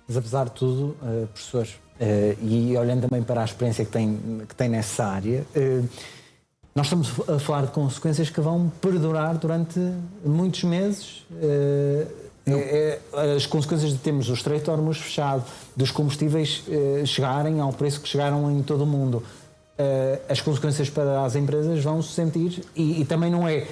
Mas apesar de tudo, professor, e olhando também para a experiência que tem nessa área, nós estamos a falar de consequências que vão perdurar durante muitos meses. As consequências de termos o Estreito de Hormuz fechado, dos combustíveis chegarem ao preço que chegaram em todo o mundo, as consequências para as empresas vão se sentir e também não é.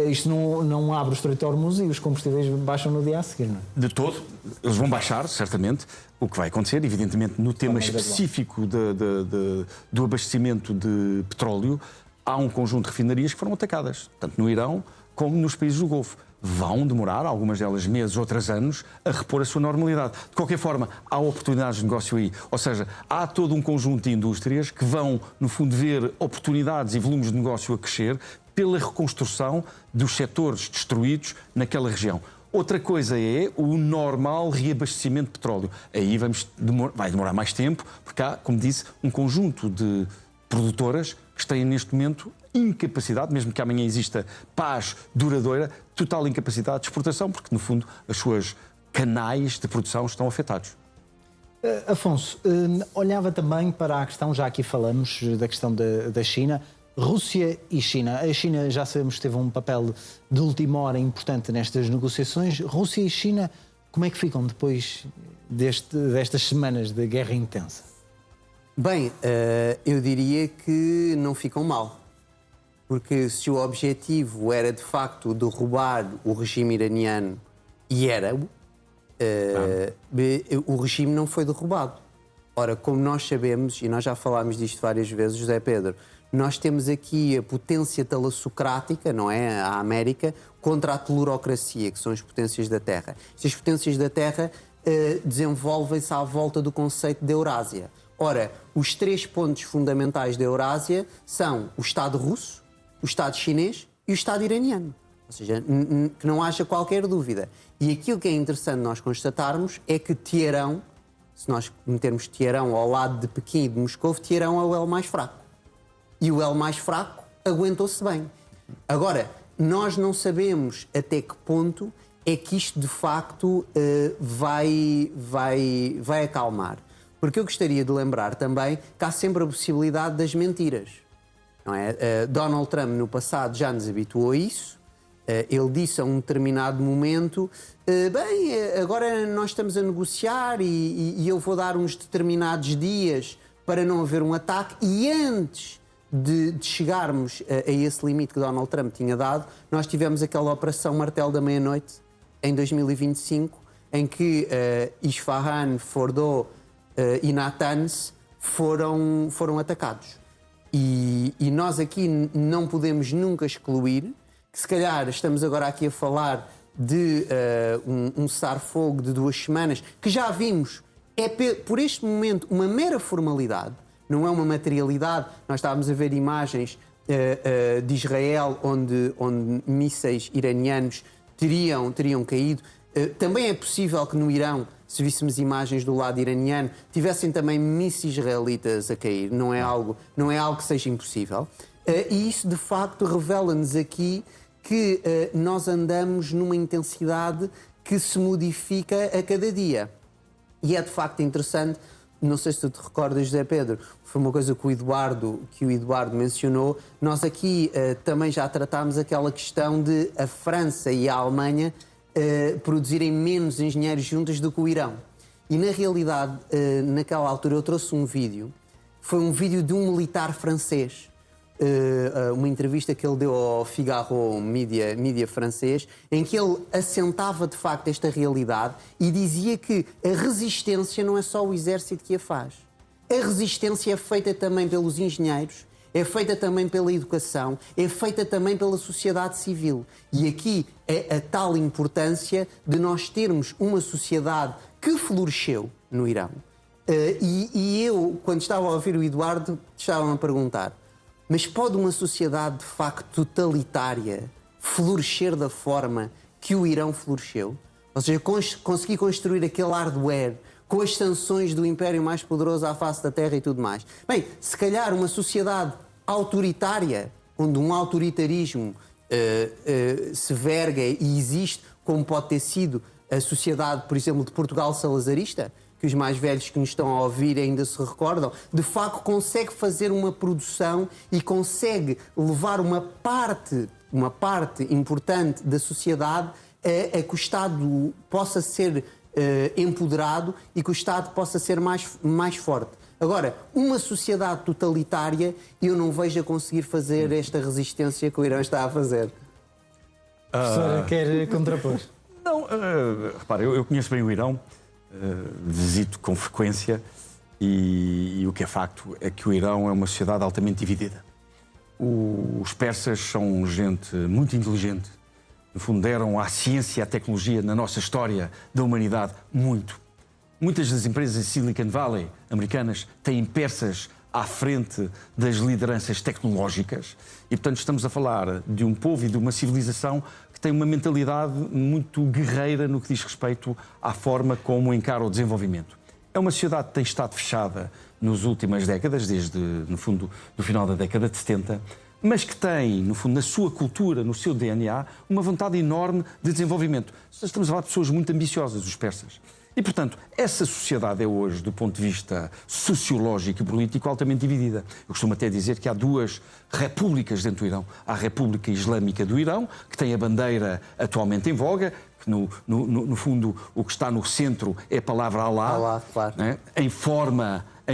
Isto não abre o Estreito de Hormuz e os combustíveis baixam no dia a seguir, não é? De todo, eles vão baixar, certamente. O que vai acontecer, evidentemente, no tema específico do abastecimento de petróleo, há um conjunto de refinarias que foram atacadas, tanto no Irão como nos países do Golfo. Vão demorar, algumas delas meses, outras anos, a repor a sua normalidade. De qualquer forma, há oportunidades de negócio aí. Ou seja, há todo um conjunto de indústrias que vão, no fundo, ver oportunidades e volumes de negócio a crescer pela reconstrução dos setores destruídos naquela região. Outra coisa é o normal reabastecimento de petróleo. Aí vai demorar mais tempo, porque há, como disse, um conjunto de produtoras que têm neste momento incapacidade, mesmo que amanhã exista paz duradoura, total incapacidade de exportação, porque no fundo os seus canais de produção estão afetados. Afonso, olhava também para a questão, já aqui falamos da questão da China, Rússia e China. A China, já sabemos que teve um papel de última hora importante nestas negociações. Rússia e China, como é que ficam depois destas semanas de guerra intensa? Bem, eu diria que não ficam mal. Porque se o objetivo era, de facto, derrubar o regime iraniano, e era, o regime não foi derrubado. Ora, como nós sabemos, e nós já falámos disto várias vezes, José Pedro, nós temos aqui a potência talassocrática, não é? A América, contra a telurocracia, que são as potências da Terra. Estas potências da Terra desenvolvem-se à volta do conceito de Eurásia. Ora, os três pontos fundamentais da Eurásia são o Estado russo, o Estado chinês e o Estado iraniano. Ou seja, que não haja qualquer dúvida. E aquilo que é interessante nós constatarmos é que Teherão, se nós metermos Teherão ao lado de Pequim e de Moscou, Teherão é o elo mais fraco. E o elo mais fraco aguentou-se bem. Agora, nós não sabemos até que ponto é que isto de facto vai acalmar. Porque eu gostaria de lembrar também que há sempre a possibilidade das mentiras. Não é? Donald Trump no passado já nos habituou a isso. Ele disse a um determinado momento, agora nós estamos a negociar e eu vou dar uns determinados dias para não haver um ataque, e antes de chegarmos a esse limite que Donald Trump tinha dado, nós tivemos aquela operação Martelo da Meia-Noite em 2025, em que Isfahan, Fordo e Natanz foram atacados. E nós aqui não podemos nunca excluir que, se calhar, estamos agora aqui a falar de um cessar-fogo de 2 semanas, que já vimos, é por este momento uma mera formalidade, não é uma materialidade. Nós estávamos a ver imagens de Israel onde mísseis iranianos teriam caído. Também é possível que no Irão, se víssemos imagens do lado iraniano, tivessem também mísseis israelitas a cair. Não é algo que seja impossível. E isso, de facto, revela-nos aqui que nós andamos numa intensidade que se modifica a cada dia. E é, de facto, interessante. Não sei se tu te recordas, José Pedro, foi uma coisa que o Eduardo mencionou. Nós aqui também já tratámos aquela questão de a França e a Alemanha produzirem menos engenheiros juntas do que o Irão. E, na realidade, naquela altura eu trouxe um vídeo. Foi um vídeo de um militar francês. Uma entrevista que ele deu ao Figaro, mídia francês, em que ele assentava de facto esta realidade e dizia que a resistência não é só o exército que a faz. A resistência é feita também pelos engenheiros, é feita também pela educação, é feita também pela sociedade civil. E aqui é a tal importância de nós termos uma sociedade que floresceu no Irão. E eu, quando estava a ouvir o Eduardo, estava-me a perguntar: mas pode uma sociedade de facto totalitária florescer da forma que o Irão floresceu? Ou seja, conseguir construir aquele hardware com as sanções do império mais poderoso à face da Terra e tudo mais. Bem, se calhar uma sociedade autoritária, onde um autoritarismo se verga e existe, como pode ter sido a sociedade, por exemplo, de Portugal salazarista, que os mais velhos que nos estão a ouvir ainda se recordam, de facto consegue fazer uma produção e consegue levar uma parte importante da sociedade a que o Estado possa ser empoderado e que o Estado possa ser mais forte. Agora, uma sociedade totalitária, eu não vejo a conseguir fazer esta resistência que o Irão está a fazer. A professora quer contrapor? Não, repara, eu conheço bem o Irão, visito com frequência e o que é facto é que o Irão é uma sociedade altamente dividida. Os persas são gente muito inteligente, no fundo deram à ciência e à tecnologia na nossa história da humanidade muito. Muitas das empresas em Silicon Valley americanas têm persas à frente das lideranças tecnológicas e, portanto, estamos a falar de um povo e de uma civilização que tem uma mentalidade muito guerreira no que diz respeito à forma como encara o desenvolvimento. É uma sociedade que tem estado fechada nas últimas décadas, desde, no fundo, do final da década de 70, mas que tem, no fundo, na sua cultura, no seu DNA, uma vontade enorme de desenvolvimento. Estamos a falar de pessoas muito ambiciosas, os persas. E, portanto, essa sociedade é hoje, do ponto de vista sociológico e político, altamente dividida. Eu costumo até dizer que há duas repúblicas dentro do Irão. Há a República Islâmica do Irão, que tem a bandeira atualmente em voga, que no fundo o que está no centro é a palavra Allah, Allah, claro. Né? Em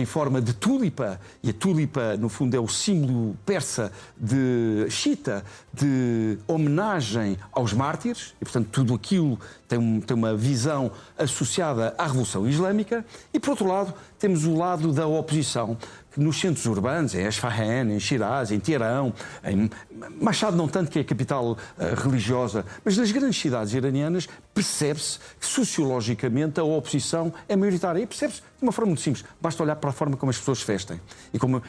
forma de tulipa, e a tulipa, no fundo, é o símbolo persa de xiita, de homenagem aos mártires, e, portanto, tudo aquilo tem uma visão associada à Revolução Islâmica, e, por outro lado, temos o lado da oposição, que nos centros urbanos, em Esfahan, em Shiraz, em Teherão, em Mashhad não tanto, que é a capital religiosa, mas nas grandes cidades iranianas percebe-se que sociologicamente a oposição é maioritária. E percebe-se de uma forma muito simples. Basta olhar para a forma como as pessoas vestem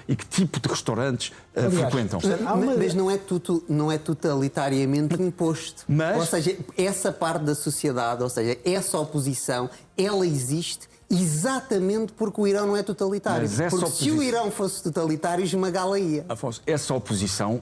e que tipo de restaurantes frequentam. Mas não é totalitariamente imposto. Ou seja, essa parte da sociedade, ou seja, essa oposição, ela existe exatamente porque o Irão não é totalitário. Porque se o Irão fosse totalitário, esmagá-la ia. Afonso, essa oposição,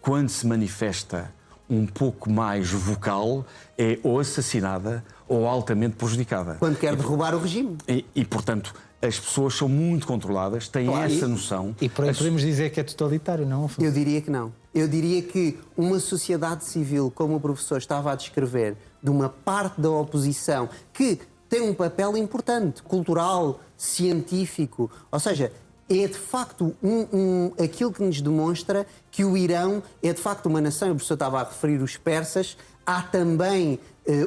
quando se manifesta um pouco mais vocal, é ou assassinada ou altamente prejudicada. Quando quer derrubar o regime. E, portanto, as pessoas são muito controladas, têm essa noção. E por aí podemos dizer que é totalitário, não, Afonso? Eu diria que não. Eu diria que uma sociedade civil, como o professor estava a descrever, de uma parte da oposição que tem um papel importante, cultural, científico, ou seja, é de facto aquilo que nos demonstra que o Irão é de facto uma nação. O professor estava a referir os persas, há também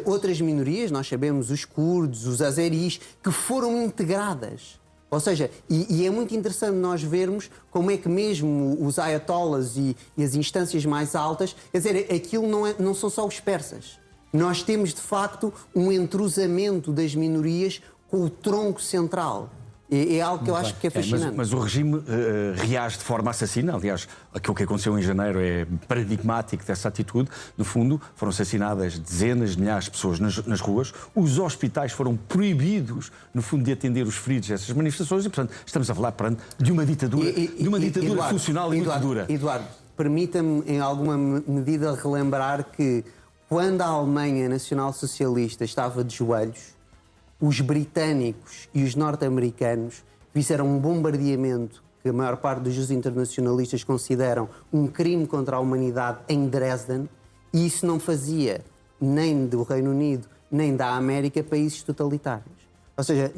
outras minorias, nós sabemos os curdos, os azeris, que foram integradas. Ou seja, e é muito interessante nós vermos como é que mesmo os ayatollahs e as instâncias mais altas, quer dizer, aquilo não são só os persas. Nós temos, de facto, um entrosamento das minorias com o tronco central. É algo que eu acho que é fascinante. Mas o regime reage de forma assassina. Aliás, aquilo que aconteceu em janeiro é paradigmático dessa atitude. No fundo, foram assassinadas dezenas de milhares de pessoas nas ruas. Os hospitais foram proibidos, no fundo, de atender os feridos dessas manifestações. E, portanto, estamos a falar de uma ditadura, Eduardo, funcional e muito dura. Eduardo, permita-me, em alguma medida, relembrar que quando a Alemanha nacional-socialista estava de joelhos, os britânicos e os norte-americanos fizeram um bombardeamento que a maior parte dos internacionalistas consideram um crime contra a humanidade em Dresden, e isso não fazia nem do Reino Unido nem da América países totalitários. Ou seja,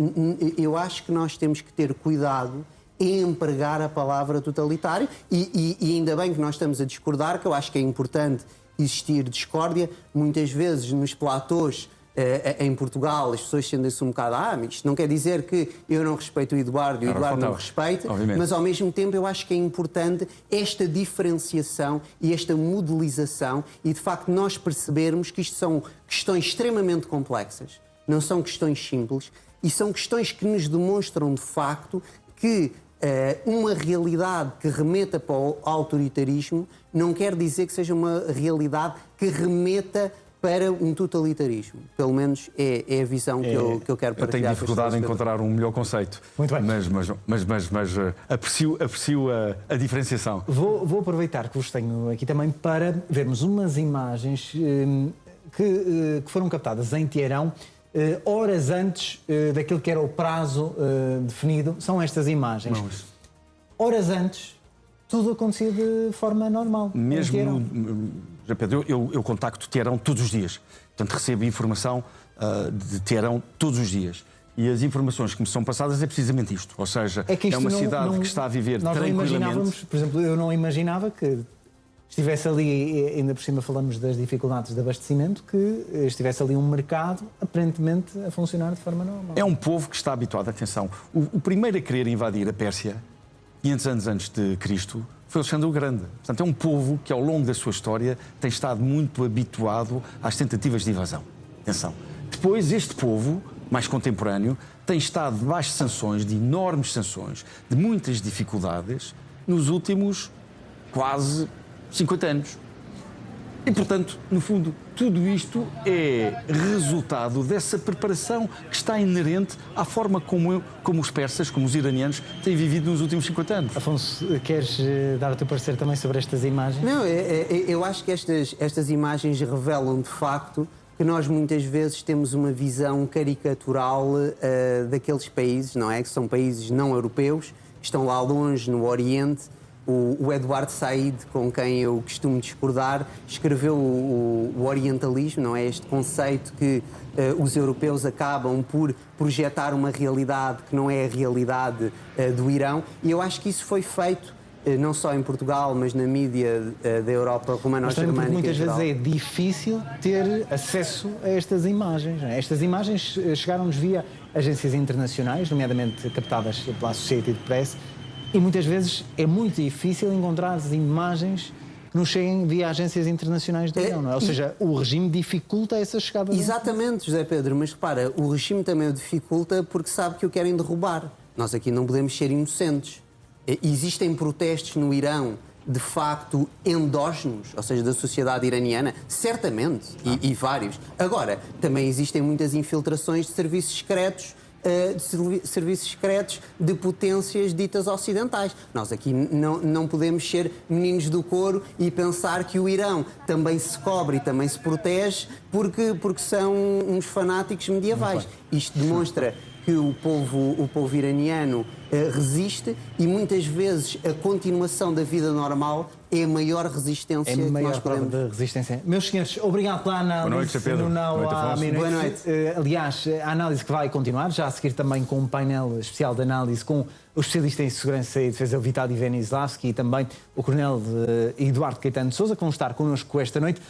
eu acho que nós temos que ter cuidado em empregar a palavra totalitário e ainda bem que nós estamos a discordar, que eu acho que é importante existir discórdia. Muitas vezes nos platôs em Portugal as pessoas sentem-se um bocado isto não quer dizer que eu não respeito o Eduardo e o Eduardo não me respeita, mas ao mesmo tempo eu acho que é importante esta diferenciação e esta modelização e de facto nós percebermos que isto são questões extremamente complexas, não são questões simples e são questões que nos demonstram de facto que uma realidade que remeta para o autoritarismo não quer dizer que seja uma realidade que remeta para um totalitarismo. Pelo menos é a visão que eu quero partilhar. Eu tenho dificuldade em encontrar um melhor conceito. Muito bem. Mas aprecio a diferenciação. Vou aproveitar que vos tenho aqui também para vermos umas imagens que foram captadas em Teherão horas antes daquilo que era o prazo definido, são estas imagens. Não, Horas antes, tudo acontecia de forma normal. mesmo, José Pedro, eu contacto Teherão todos os dias. Portanto, recebo informação de Teherão todos os dias. E as informações que me são passadas é precisamente isto. Ou seja, é uma cidade que está a viver nós tranquilamente. Não imaginávamos, por exemplo, eu não imaginava que estivesse ali, ainda por cima falamos das dificuldades de abastecimento, que estivesse ali um mercado aparentemente a funcionar de forma normal. É um povo que está habituado, atenção, o primeiro a querer invadir a Pérsia, 500 anos antes de Cristo, foi Alexandre o Grande. Portanto, é um povo que ao longo da sua história tem estado muito habituado às tentativas de invasão. Atenção. Depois, este povo, mais contemporâneo, tem estado debaixo de sanções, de enormes sanções, de muitas dificuldades, nos últimos quase 50 anos. E, portanto, no fundo, tudo isto é resultado dessa preparação que está inerente à forma como os persas, como os iranianos, têm vivido nos últimos 50 anos. Afonso, queres dar o teu parecer também sobre estas imagens? Não, eu acho que estas imagens revelam de facto que nós muitas vezes temos uma visão caricatural daqueles países, não é? Que são países não europeus, que estão lá longe, no Oriente. O Eduardo Said, com quem eu costumo discordar, escreveu o orientalismo, não é? Este conceito que os europeus acabam por projetar uma realidade que não é a realidade do Irão. E eu acho que isso foi feito não só em Portugal, mas na mídia da Europa romano-germânica. Muitas vezes é difícil ter acesso a estas imagens. Não é? Estas imagens chegaram-nos via agências internacionais, nomeadamente captadas pela Associated Press, e muitas vezes é muito difícil encontrar as imagens que nos cheguem via agências internacionais do Irão, não é? Ou seja, o regime dificulta essa chegada. Exatamente, José Pedro, mas repara, o regime também o dificulta porque sabe que o querem derrubar. Nós aqui não podemos ser inocentes. Existem protestos no Irão, de facto, endógenos, ou seja, da sociedade iraniana, certamente, e vários. Agora, também existem muitas infiltrações de serviços secretos, de potências ditas ocidentais. Nós aqui não podemos ser meninos do coro e pensar que o Irão também se cobre e também se protege porque são uns fanáticos medievais. Isto demonstra que o povo iraniano resiste e muitas vezes a continuação da vida normal é a maior resistência que nós podemos. De resistência. Meus senhores, obrigado pela análise. Boa noite, Pedro. Boa noite. Aliás, a análise que vai continuar, já a seguir também com um painel especial de análise com o especialista em segurança e defesa Vitaly Venislavski e também o coronel Eduardo Caetano de Sousa, que vão estar connosco esta noite.